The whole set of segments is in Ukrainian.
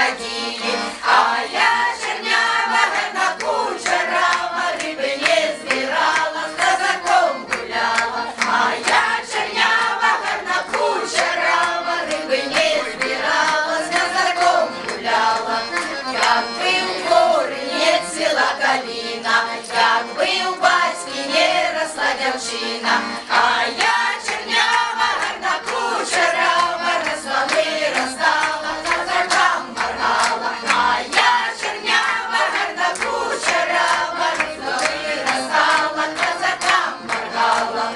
ходили, а я чернява, гарна кучерава, рыбы не збирала, с казаком гуляла. А я чернява, гарна кучерава, рыбы не збирала, с казаком гуляла. Як би в горы не цвела калина, як би у батьки не росла дівчина, а я чернява, гарна кучерава, росла виростала, казакам моргала. А я чернява, гарна кучерава, росла виростала, казакам моргала.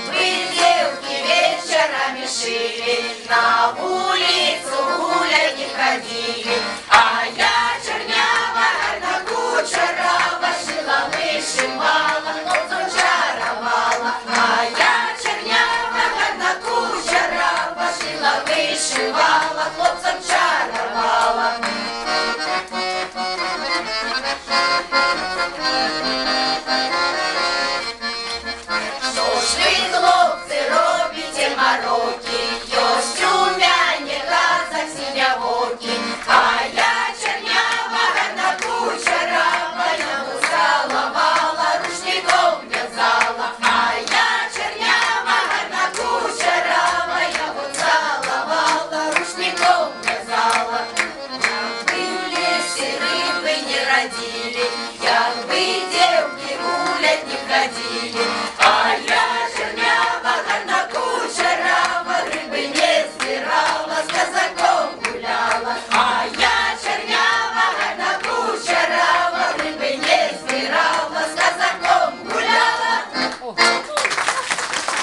Вы, девки, вечерами шили, на улицу гулять не ходили, а я чернява, гарна кучерава, шила, вышивала, хлопцам чаровала. А я чернява, гарна кучерава, шила, вышивала, хлопцам чаровала. Що ж ви, хлопці, робите мороки, ёсть у мене казак синявоки, а я чернява, гарна кучерава, його целовала, рушником в'язала. А я чернява, гарна кучерава, його целовала, рушником в'язала. Якби в лісі риби не родили, якби девки гулять не ходили,